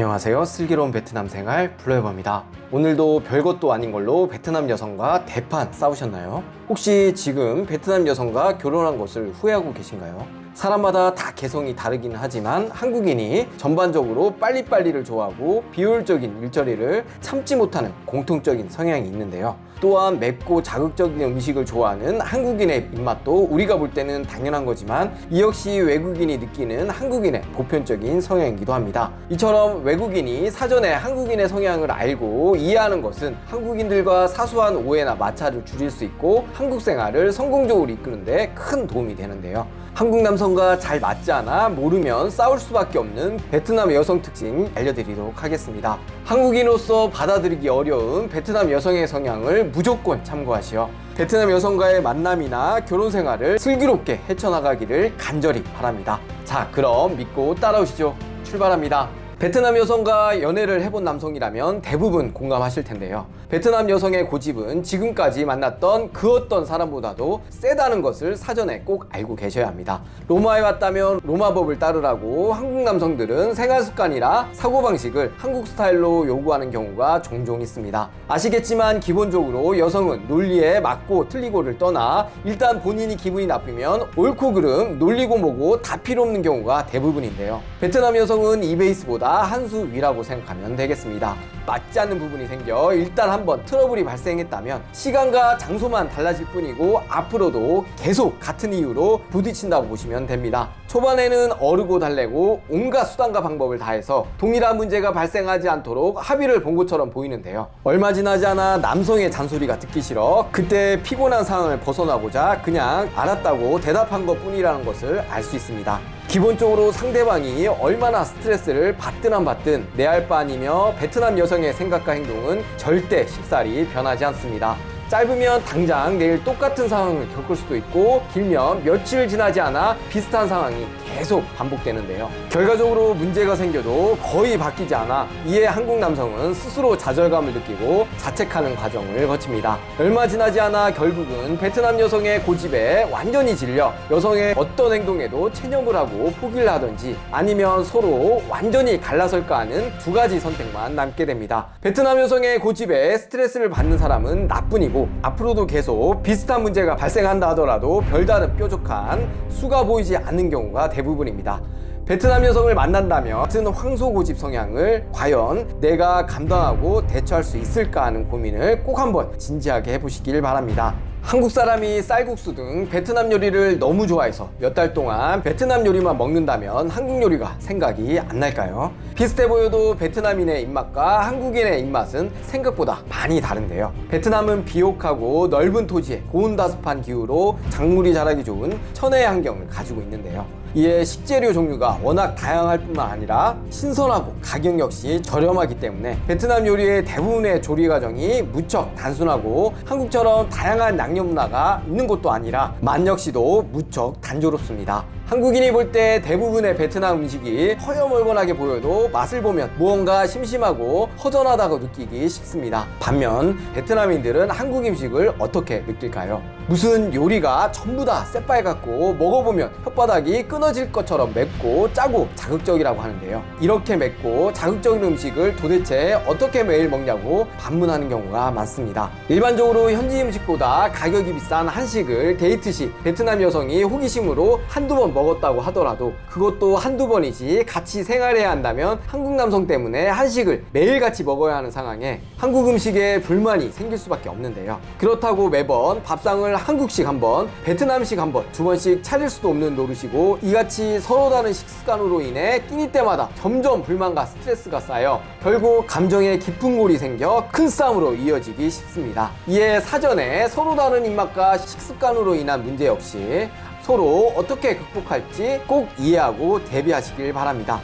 안녕하세요. 슬기로운 베트남 생활 블로해버입니다. 오늘도 별것도 아닌 걸로 베트남 여성과 대판 싸우셨나요? 혹시 지금 베트남 여성과 결혼한 것을 후회하고 계신가요? 사람마다 다 개성이 다르긴 하지만 한국인이 전반적으로 빨리빨리를 좋아하고 비효율적인 일처리를 참지 못하는 공통적인 성향이 있는데요. 또한 맵고 자극적인 음식을 좋아하는 한국인의 입맛도 우리가 볼 때는 당연한 거지만 이 역시 외국인이 느끼는 한국인의 보편적인 성향이기도 합니다. 이처럼 외국인이 사전에 한국인의 성향을 알고 이해하는 것은 한국인들과 사소한 오해나 마찰을 줄일 수 있고 한국 생활을 성공적으로 이끄는 데 큰 도움이 되는데요. 한국 남성과 잘 맞지 않아 모르면 싸울 수밖에 없는 베트남 여성 특징 알려드리도록 하겠습니다. 한국인으로서 받아들이기 어려운 베트남 여성의 성향을 무조건 참고하시어 베트남 여성과의 만남이나 결혼 생활을 슬기롭게 헤쳐나가기를 간절히 바랍니다. 자, 그럼 믿고 따라오시죠. 출발합니다. 베트남 여성과 연애를 해본 남성이라면 대부분 공감하실 텐데요. 베트남 여성의 고집은 지금까지 만났던 그 어떤 사람보다도 세다는 것을 사전에 꼭 알고 계셔야 합니다. 로마에 왔다면 로마법을 따르라고 한국 남성들은 생활 습관이나 사고방식을 한국 스타일로 요구하는 경우가 종종 있습니다. 아시겠지만 기본적으로 여성은 논리에 맞고 틀리고를 떠나 일단 본인이 기분이 나쁘면 옳고 그름, 놀리고 뭐고 다 필요 없는 경우가 대부분인데요. 베트남 여성은 이 베이스보다 한 수 위라고 생각하면 되겠습니다. 맞지 않는 부분이 생겨 일단 한번 트러블이 발생했다면 시간과 장소만 달라질 뿐이고 앞으로도 계속 같은 이유로 부딪힌다고 보시면 됩니다. 초반에는 어르고 달래고 온갖 수단과 방법을 다해서 동일한 문제가 발생하지 않도록 합의를 본 것처럼 보이는데요. 얼마 지나지 않아 남성의 잔소리가 듣기 싫어 그때 피곤한 상황을 벗어나고자 그냥 알았다고 대답한 것 뿐이라는 것을 알 수 있습니다. 기본적으로 상대방이 얼마나 스트레스를 받든 안 받든 내 알 바 아니며 베트남 여성의 생각과 행동은 절대 쉽사리 변하지 않습니다. 짧으면 당장 내일 똑같은 상황을 겪을 수도 있고 길면 며칠 지나지 않아 비슷한 상황이 계속 반복되는데요. 결과적으로 문제가 생겨도 거의 바뀌지 않아 이에 한국 남성은 스스로 좌절감을 느끼고 자책하는 과정을 거칩니다. 얼마 지나지 않아 결국은 베트남 여성의 고집에 완전히 질려 여성의 어떤 행동에도 체념을 하고 포기를 하든지 아니면 서로 완전히 갈라설까 하는 두 가지 선택만 남게 됩니다. 베트남 여성의 고집에 스트레스를 받는 사람은 나뿐이고 앞으로도 계속 비슷한 문제가 발생한다 하더라도 별다른 뾰족한 수가 보이지 않는 경우가 대부분입니다. 베트남 여성을 만난다면 같은 황소고집 성향을 과연 내가 감당하고 대처할 수 있을까 하는 고민을 꼭 한번 진지하게 해보시길 바랍니다. 한국 사람이 쌀국수 등 베트남 요리를 너무 좋아해서 몇 달 동안 베트남 요리만 먹는다면 한국 요리가 생각이 안 날까요? 비슷해 보여도 베트남인의 입맛과 한국인의 입맛은 생각보다 많이 다른데요. 베트남은 비옥하고 넓은 토지에 고온다습한 기후로 작물이 자라기 좋은 천혜의 환경을 가지고 있는데요. 이에 식재료 종류가 워낙 다양할 뿐만 아니라 신선하고 가격 역시 저렴하기 때문에 베트남 요리의 대부분의 조리 과정이 무척 단순하고 한국처럼 다양한 양념 문화가 있는 것도 아니라 맛 역시도 무척 단조롭습니다. 한국인이 볼 때 대부분의 베트남 음식이 허여멀건하게 보여도 맛을 보면 무언가 심심하고 허전하다고 느끼기 쉽습니다. 반면 베트남인들은 한국 음식을 어떻게 느낄까요? 무슨 요리가 전부 다 새빨갛고 먹어보면 혓바닥이 끊어질 것처럼 맵고 짜고 자극적이라고 하는데요. 이렇게 맵고 자극적인 음식을 도대체 어떻게 매일 먹냐고 반문하는 경우가 많습니다. 일반적으로 현지 음식보다 가격이 비싼 한식을 데이트 시 베트남 여성이 호기심으로 한두 번 먹었다고 하더라도 그것도 한두 번이지 같이 생활해야 한다면 한국 남성 때문에 한식을 매일같이 먹어야 하는 상황에 한국 음식에 불만이 생길 수밖에 없는데요. 그렇다고 매번 밥상을 한국식 한 번, 베트남식 한 번, 두 번씩 차릴 수도 없는 노릇이고 이같이 서로 다른 식습관으로 인해 끼니 때마다 점점 불만과 스트레스가 쌓여 결국 감정에 깊은 골이 생겨 큰 싸움으로 이어지기 쉽습니다. 이에 사전에 서로 다른 입맛과 식습관으로 인한 문제 역시 서로 어떻게 극복할지 꼭 이해하고 대비하시길 바랍니다.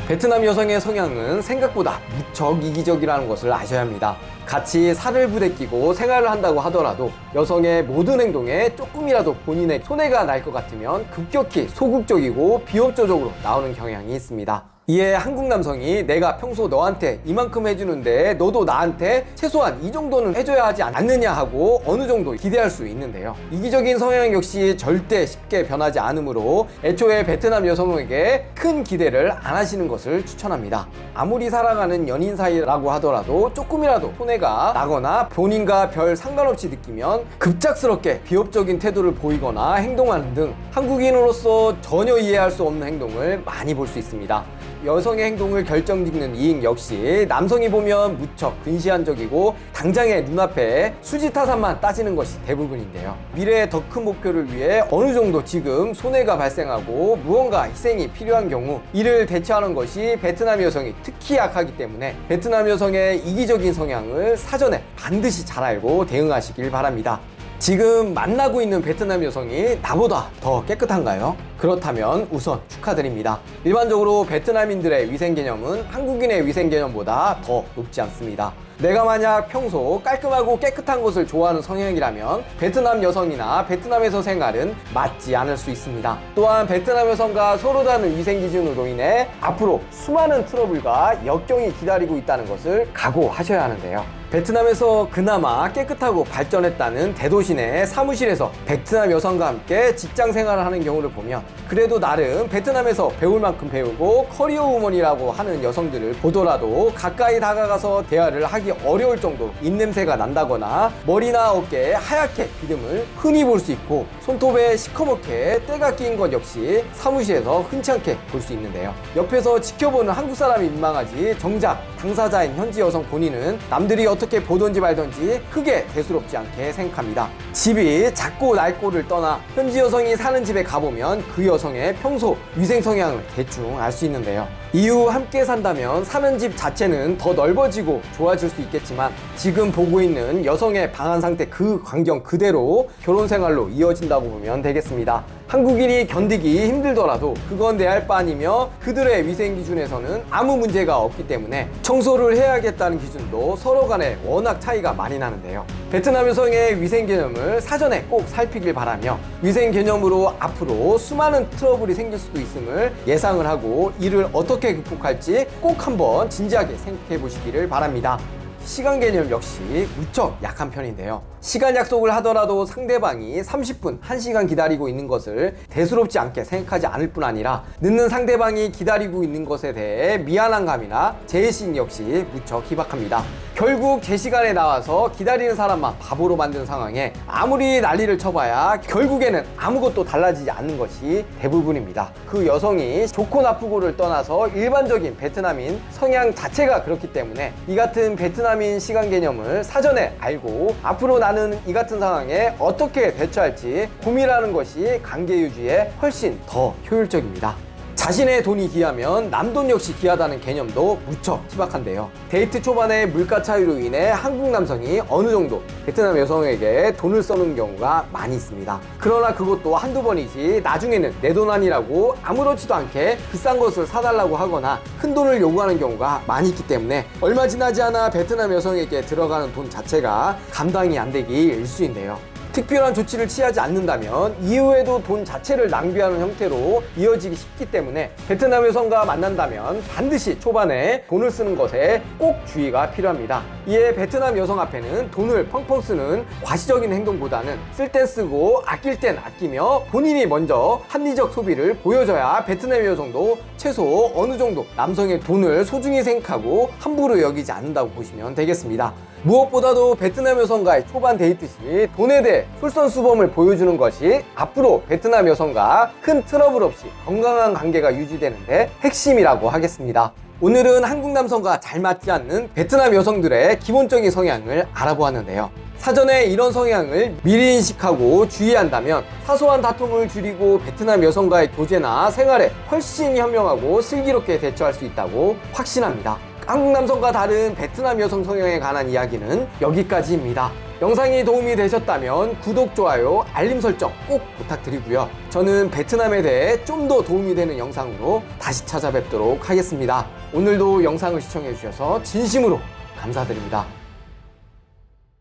베트남 여성의 성향은 생각보다 무척 이기적이라는 것을 아셔야 합니다. 같이 살을 부대끼고 생활을 한다고 하더라도 여성의 모든 행동에 조금이라도 본인의 손해가 날 것 같으면 급격히 소극적이고 비협조적으로 나오는 경향이 있습니다. 이에 한국 남성이 내가 평소 너한테 이만큼 해주는데 너도 나한테 최소한 이 정도는 해줘야 하지 않느냐 하고 어느 정도 기대할 수 있는데요. 이기적인 성향 역시 절대 쉽게 변하지 않으므로 애초에 베트남 여성에게 큰 기대를 안 하시는 것을 추천합니다. 아무리 사랑하는 연인 사이라고 하더라도 조금이라도 손해가 나거나 본인과 별 상관없이 느끼면 급작스럽게 비협적인 태도를 보이거나 행동하는 등 한국인으로서 전혀 이해할 수 없는 행동을 많이 볼 수 있습니다. 여성의 행동을 결정짓는 이익 역시 남성이 보면 무척 근시안적이고 당장의 눈앞에 수지타산만 따지는 것이 대부분인데요. 미래의 더 큰 목표를 위해 어느 정도 지금 손해가 발생하고 무언가 희생이 필요한 경우 이를 대처하는 것이 베트남 여성이 특히 약하기 때문에 베트남 여성의 이기적인 성향을 사전에 반드시 잘 알고 대응하시길 바랍니다. 지금 만나고 있는 베트남 여성이 나보다 더 깨끗한가요? 그렇다면 우선 축하드립니다. 일반적으로 베트남인들의 위생 개념은 한국인의 위생 개념보다 더 높지 않습니다. 내가 만약 평소 깔끔하고 깨끗한 곳을 좋아하는 성향이라면 베트남 여성이나 베트남에서 생활은 맞지 않을 수 있습니다. 또한 베트남 여성과 서로 다른 위생 기준으로 인해 앞으로 수많은 트러블과 역경이 기다리고 있다는 것을 각오하셔야 하는데요. 베트남에서 그나마 깨끗하고 발전했다는 대도시 내 사무실에서 베트남 여성과 함께 직장 생활을 하는 경우를 보면 그래도 나름 베트남에서 배울 만큼 배우고 커리어 우먼이라고 하는 여성들을 보더라도 가까이 다가가서 대화를 하기 어려울 정도로 입냄새가 난다거나 머리나 어깨에 하얗게 비듬을 흔히 볼 수 있고 손톱에 시커멓게 때가 낀 것 역시 사무실에서 흔치 않게 볼 수 있는데요. 옆에서 지켜보는 한국 사람이 민망하지 정작 당사자인 현지 여성 본인은 남들이 어떻게 보던지 말던지 크게 대수롭지 않게 생각합니다. 집이 작고 낡고를 떠나 현지 여성이 사는 집에 가보면 그 여성의 평소 위생 성향을 대충 알 수 있는데요. 이후 함께 산다면 사는 집 자체는 더 넓어지고 좋아질 수 있겠지만 지금 보고 있는 여성의 방한 상태 그 광경 그대로 결혼 생활로 이어진다고 보면 되겠습니다. 한국인이 견디기 힘들더라도 그건 내 할 바 아니며 그들의 위생 기준에서는 아무 문제가 없기 때문에 청소를 해야겠다는 기준도 서로 간에 워낙 차이가 많이 나는데요. 베트남 여성의 위생 개념을 사전에 꼭 살피길 바라며 위생 개념으로 앞으로 수많은 트러블이 생길 수도 있음을 예상을 하고 이를 어떻게 극복할지 꼭 한번 진지하게 생각해 보시기를 바랍니다. 시간 개념 역시 무척 약한 편인데요. 시간 약속을 하더라도 상대방이 30분, 1시간 기다리고 있는 것을 대수롭지 않게 생각하지 않을 뿐 아니라 늦는 상대방이 기다리고 있는 것에 대해 미안한 감이나 제의식 역시 무척 희박합니다. 결국 제 시간에 나와서 기다리는 사람만 바보로 만든 상황에 아무리 난리를 쳐봐야 결국에는 아무것도 달라지지 않는 것이 대부분입니다. 그 여성이 좋고 나쁘고를 떠나서 일반적인 베트남인 성향 자체가 그렇기 때문에 이 같은 베트남인 시간 개념을 사전에 알고 앞으로 나는 이 같은 상황에 어떻게 대처할지 고민하는 것이 관계 유지에 훨씬 더 효율적입니다. 자신의 돈이 귀하면 남돈 역시 귀하다는 개념도 무척 희박한데요. 데이트 초반에 물가 차이로 인해 한국 남성이 어느 정도 베트남 여성에게 돈을 써는 경우가 많이 있습니다. 그러나 그것도 한두 번이지 나중에는 내 돈 아니라고 아무렇지도 않게 비싼 것을 사달라고 하거나 큰 돈을 요구하는 경우가 많이 있기 때문에 얼마 지나지 않아 베트남 여성에게 들어가는 돈 자체가 감당이 안 되기 일쑤인데요. 특별한 조치를 취하지 않는다면 이후에도 돈 자체를 낭비하는 형태로 이어지기 쉽기 때문에 베트남 여성과 만난다면 반드시 초반에 돈을 쓰는 것에 꼭 주의가 필요합니다. 이에 베트남 여성 앞에는 돈을 펑펑 쓰는 과시적인 행동보다는 쓸 땐 쓰고 아낄 땐 아끼며 본인이 먼저 합리적 소비를 보여줘야 베트남 여성도 최소 어느 정도 남성의 돈을 소중히 생각하고 함부로 여기지 않는다고 보시면 되겠습니다. 무엇보다도 베트남 여성과의 초반 데이트 시 돈에 대해 솔선수범을 보여주는 것이 앞으로 베트남 여성과 큰 트러블 없이 건강한 관계가 유지되는데 핵심이라고 하겠습니다. 오늘은 한국 남성과 잘 맞지 않는 베트남 여성들의 기본적인 성향을 알아보았는데요. 사전에 이런 성향을 미리 인식하고 주의한다면 사소한 다툼을 줄이고 베트남 여성과의 교제나 생활에 훨씬 현명하고 슬기롭게 대처할 수 있다고 확신합니다. 한국 남성과 다른 베트남 여성 성향에 관한 이야기는 여기까지입니다. 영상이 도움이 되셨다면 구독, 좋아요, 알림 설정 꼭 부탁드리고요. 저는 베트남에 대해 좀 더 도움이 되는 영상으로 다시 찾아뵙도록 하겠습니다. 오늘도 영상을 시청해 주셔서 진심으로 감사드립니다.